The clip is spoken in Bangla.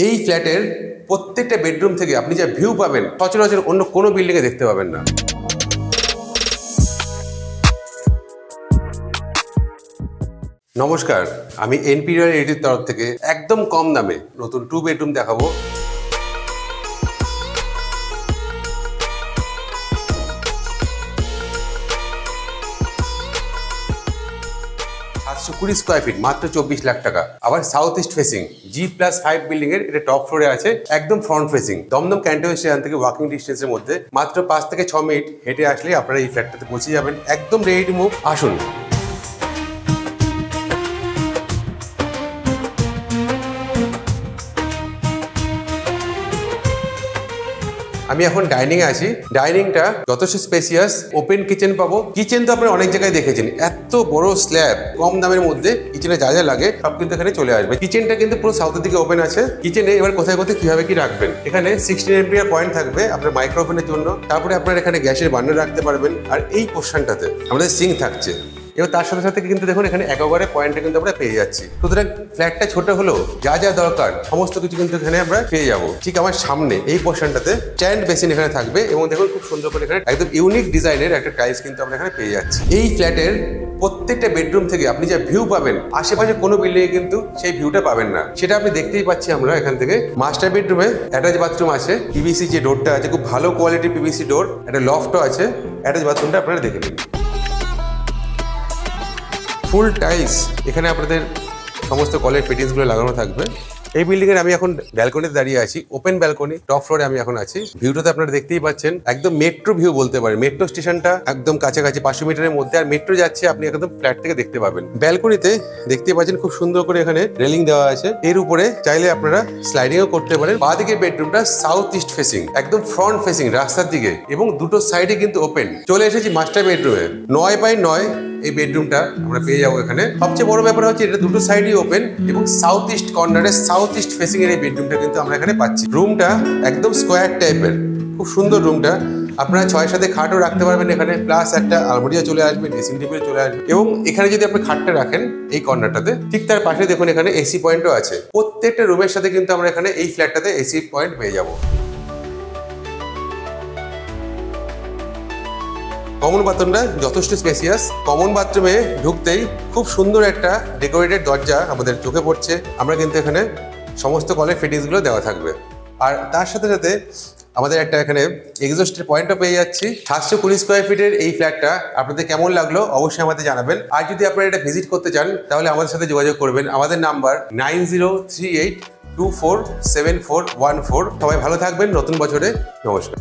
এই ফ্ল্যাটের প্রত্যেকটা বেডরুম থেকে আপনি যা ভিউ পাবেন সচরাচর অন্য কোনো বিল্ডিংয়ে দেখতে পাবেন না। নমস্কার, আমি এনপিরিয়াল রিয়েলিটির তরফ থেকে একদম কম দামে নতুন 2 বেডরুম দেখাবো। 720 স্কোয়ার ফিট, মাত্র 24 লাখ টাকা। আবার south east facing G+5 building এর, এটা টপ ফ্লোরে আছে, একদম front facing. Dumdum cantonment station থেকে ওয়াকিং ডিস্টেন্সের মধ্যে মাত্র 5 থেকে 6 মিনিট হেঁটে আসলে আপনারা এই ফ্ল্যাটটাতে পৌঁছে যাবেন। একদম রেডি টু মুভ। আসুন। আমি এখন ডাইনিং এ আছি। ডাইনিংটা যথেষ্ট স্পেসিয়াস, ওপেন কিচেন পাবো। কিচেন তো আপনারা অনেক জায়গায় দেখেছেন, এত বড় স্ল্যাব, কম দামের মধ্যে কিচেনে যা যা লাগে সব কিন্তু এখানে চলে আসবে। কিচেনটা কিন্তু পুরো সাউথের দিকে ওপেন আছে। কিচেনে এবার কোথায় কোথায় কিভাবে কি রাখবেন, এখানে 16 এমপিআর পয়েন্ট থাকবে আপনার মাইক্রোওভেনের জন্য। তারপরে আপনার এখানে গ্যাসের বার্নার রাখতে পারবেন। আর এই পোর্শনটাতে আমাদের সিঙ্ক থাকছে। এবার তার সাথে সাথে কিন্তু দেখুন এখানে একবারে পয়েন্টে কিন্তু আমরা পেয়ে যাচ্ছি। সুতরাং ফ্ল্যাটটা ছোট হলেও যা যা দরকার সমস্ত কিছু কিন্তু এখানে আমরা পেয়ে যাবো। ঠিক আমার সামনে এই পোর্শনটাতে স্ট্যান্ড বেসিন এখানে থাকবে এবং দেখুন খুব সুন্দর করে এখানে একদম ইউনিক ডিজাইনের একটা টাইলস কিন্তু আমরা এখানে পেয়ে যাচ্ছি। এই ফ্ল্যাটের প্রত্যেকটা বেডরুম থেকে আপনি যা ভিউ পাবেন আশেপাশে কোনো বিল্ডিং এ কিন্তু সেই ভিউটা পাবেন না। সেটা আপনি দেখতেই পাচ্ছি আমরা এখান থেকে। মাস্টার বেডরুমে অ্যাটাচ বাথরুম আছে, পিভিসি যে ডোরটা আছে খুব ভালো কোয়ালিটির পিভিসি ডোর, একটা লফটও আছে। অ্যাটাচ বাথরুমটা আপনারা দেখে নিন, ফুল টাইলস। এখানে আপনাদের সমস্ত কলের ফিটিংসগুলো লাগানো থাকবে। এই বিল্ডিং এর আমি এখন ব্যালকনিতে দাঁড়িয়ে আছি, ওপেন ব্যালকনি, টপ ফ্লোরে আমি এখন আছি। ভিউটাতে আপনারা দেখতেই পাচ্ছেন, একদম মেট্রো ভিউ বলতে পারেন। মেট্রো স্টেশনটা একদম কাছাকাছি, 500 মিটারের মধ্যে। আর মেট্রো যাচ্ছে, আপনি একদম ফ্ল্যাট থেকে দেখতে পাবেন। ব্যালকনিতে দেখতেই পাচ্ছেন খুব সুন্দর করে এখানে রেলিং দেওয়া আছে। এর উপরে চাইলে আপনারা স্লাইডিংও করতে পারেন। বাঁ দিকের বেডরুমটা সাউথ ইস্ট ফেসিং, একদম ফ্রন্ট ফেসিং রাস্তার দিকে, এবং দুটো সাইডে কিন্তু ওপেন। চলে এসেছি মাস্টার বেডরুমে। 9x9 এই বেডরুমটা আমরা পেয়ে যাবো এখানে। সবচেয়ে বড় ব্যাপার হচ্ছে এটা দুটো সাইডই ওপেন এবং সাউথ ইস্ট কর্নারে সাউথ ইস্ট ফেসিং এর এই বেডরুমটা কিন্তু আমরা এখানে পাচ্ছি। রুমটা একদম স্কোয়ার টাইপের, খুব সুন্দর রুমটা। আপনারা 6-7 খাটও রাখতে পারবেন এখানে, প্লাস একটা আলমারিও চলে আসবে, ড্রেসিং টেবিল চলে আসবে। এবং এখানে যদি আপনি খাটটা রাখেন এই কর্নারটাতে, ঠিক তার পাশে দেখুন এখানে এসি পয়েন্টও আছে। প্রত্যেকটা রুমের সাথে কিন্তু আমরা এখানে এই ফ্ল্যাটটাতে এসি পয়েন্ট পেয়ে যাবো। কমন বাথরুমটা যথেষ্ট স্পেসিয়াস। কমন বাথরুমে ঢুকতেই খুব সুন্দর একটা ডেকোরেটেড দরজা আমাদের চোখে পড়ছে। আমরা কিন্তু এখানে সমস্ত কলের ফিটিংসগুলো দেওয়া থাকবে। আর তার সাথে সাথে আমাদের একটা এখানে এক্সস্টের পয়েন্টও পেয়ে যাচ্ছি। 720 স্কোয়ার ফিটের এই ফ্ল্যাটটা আপনাদের কেমন লাগলো অবশ্যই আমাদের জানাবেন। আর যদি আপনারা এটা ভিজিট করতে চান তাহলে আমাদের সাথে যোগাযোগ করবেন। আমাদের নাম্বার 9038247414। সবাই ভালো থাকবেন নতুন বছরে। নমস্কার।